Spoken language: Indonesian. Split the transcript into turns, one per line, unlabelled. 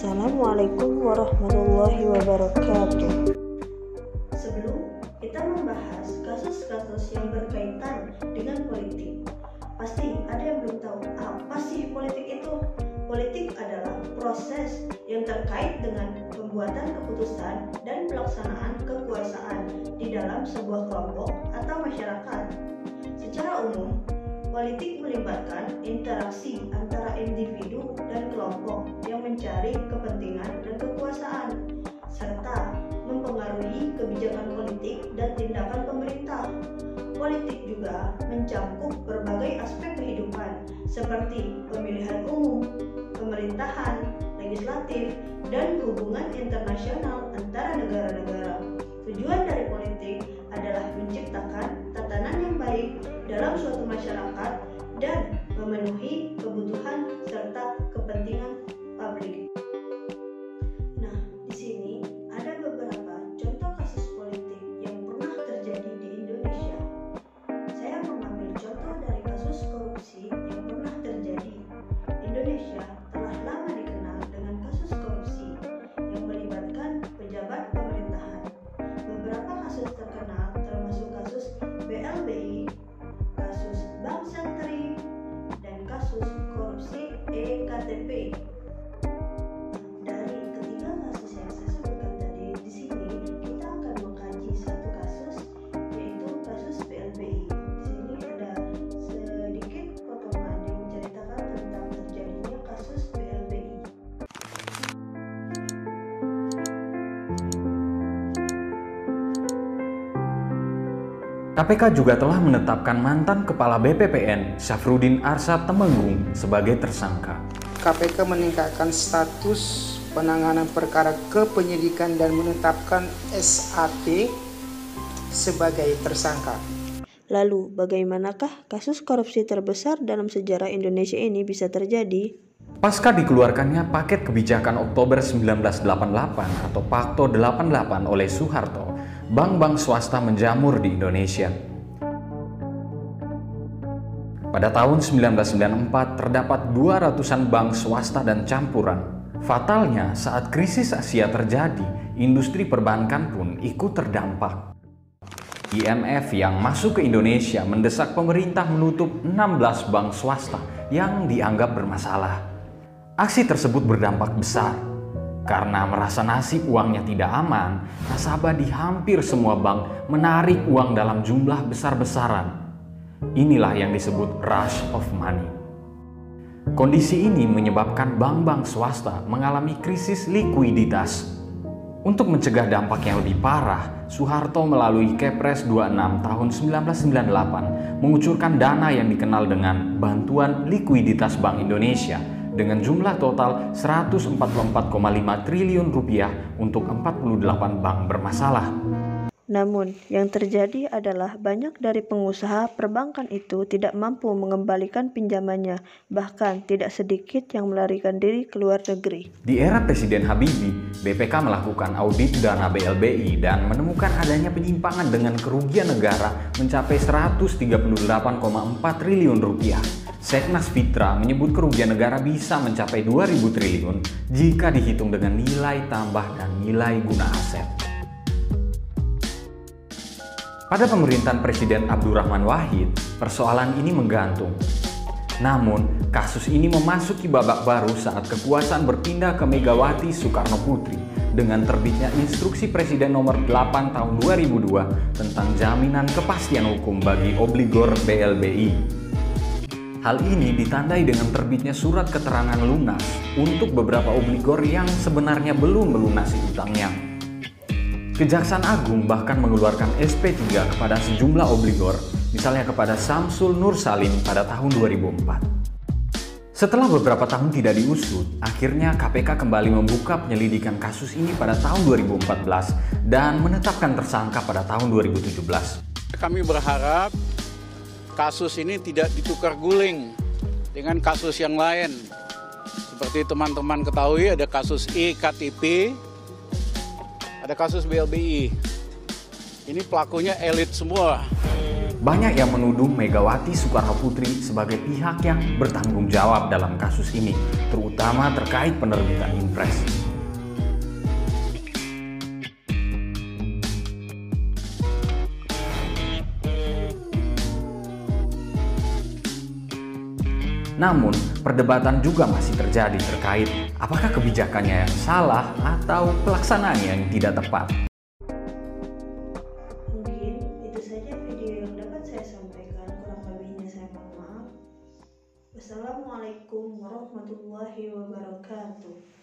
Assalamualaikum warahmatullahi wabarakatuh.
Sebelum kita membahas kasus-kasus yang berkaitan dengan politik, pasti ada yang belum tahu apa sih politik itu. Politik adalah proses yang terkait dengan pembuatan keputusan dan pelaksanaan kekuasaan di dalam sebuah kelompok atau masyarakat. Secara umum, politik melibatkan interaksi antara individu dan kelompok yang mencari kepentingan dan kekuasaan, serta mempengaruhi kebijakan politik dan tindakan pemerintah. Politik juga mencakup berbagai aspek kehidupan seperti pemilihan umum, pemerintahan, legislatif, dan hubungan internasional antara negara-negara. Tujuan dari politik adalah menciptakan tatanan yang baik dalam suatu masyarakat dan memenuhi kebutuhan serta kepentingan publik. Nah, di sini ada beberapa contoh kasus politik yang pernah terjadi di Indonesia. Saya mengambil contoh dari kasus korupsi yang pernah terjadi. Indonesia telah lama dikenal dengan kasus korupsi yang melibatkan pejabat pemerintahan. Beberapa kasus terkenal termasuk kasus BLBI, kasus Bank Sentri, dan kasus korupsi EKTP. Dari ketiga kasus yang saya sebutkan tadi, di sini kita akan mengkaji satu kasus, yaitu kasus BLBI. Di sini ada sedikit potongan yang menceritakan tentang terjadinya kasus BLBI.
KPK juga telah menetapkan mantan Kepala BPPN Syafruddin Arsyad Temenggung sebagai tersangka.
KPK meningkatkan status penanganan perkara kepenyidikan dan menetapkan SAT sebagai tersangka.
Lalu, bagaimanakah kasus korupsi terbesar dalam sejarah Indonesia ini bisa terjadi?
Pasca dikeluarkannya paket kebijakan Oktober 1988 atau Pakto 88 oleh Soeharto, bank-bank swasta menjamur di Indonesia. Pada tahun 1994 terdapat 200-an bank swasta dan campuran. Fatalnya saat krisis Asia terjadi, industri perbankan pun ikut terdampak. IMF yang masuk ke Indonesia mendesak pemerintah menutup 16 bank swasta yang dianggap bermasalah. Aksi tersebut berdampak besar. Karena merasa nasib uangnya tidak aman, nasabah di hampir semua bank menarik uang dalam jumlah besar-besaran. Inilah yang disebut rush of money. Kondisi ini menyebabkan bank-bank swasta mengalami krisis likuiditas. Untuk mencegah dampak yang lebih parah, Soeharto melalui Kepres 26 tahun 1998 mengucurkan dana yang dikenal dengan Bantuan Likuiditas Bank Indonesia dengan jumlah total 144,5 triliun rupiah untuk 48 bank bermasalah.
Namun, yang terjadi adalah banyak dari pengusaha perbankan itu tidak mampu mengembalikan pinjamannya, bahkan tidak sedikit yang melarikan diri ke luar negeri.
Di era Presiden Habibie, BPK melakukan audit dana BLBI dan menemukan adanya penyimpangan dengan kerugian negara mencapai 138,4 triliun rupiah. Seknas Fitra menyebut kerugian negara bisa mencapai 2.000 triliun jika dihitung dengan nilai tambah dan nilai guna aset. Pada pemerintahan Presiden Abdurrahman Wahid, persoalan ini menggantung. Namun, kasus ini memasuki babak baru saat kekuasaan berpindah ke Megawati Soekarno Putri dengan terbitnya Instruksi Presiden Nomor 8 Tahun 2002 tentang jaminan kepastian hukum bagi obligor BLBI. Hal ini ditandai dengan terbitnya surat keterangan lunas untuk beberapa obligor yang sebenarnya belum melunasi utangnya. Kejaksaan Agung bahkan mengeluarkan SP3 kepada sejumlah obligor, misalnya kepada Samsul Nur Salim pada tahun 2004. Setelah beberapa tahun tidak diusut, akhirnya KPK kembali membuka penyelidikan kasus ini pada tahun 2014 dan menetapkan tersangka pada tahun 2017.
Kami berharap kasus ini tidak ditukar guling dengan kasus yang lain. Seperti teman-teman ketahui, ada kasus EKTP, ada kasus BLBI. Ini pelakunya elit semua.
Banyak yang menuduh Megawati Soekarnoputri sebagai pihak yang bertanggung jawab dalam kasus ini, terutama terkait penerbitan Impres. Namun, perdebatan juga masih terjadi terkait apakah kebijakannya yang salah atau pelaksanaannya yang tidak tepat.
Mungkin itu saja video yang dapat saya sampaikan, kurang lebihnya saya mohon maaf. Wassalamualaikum warahmatullahi wabarakatuh.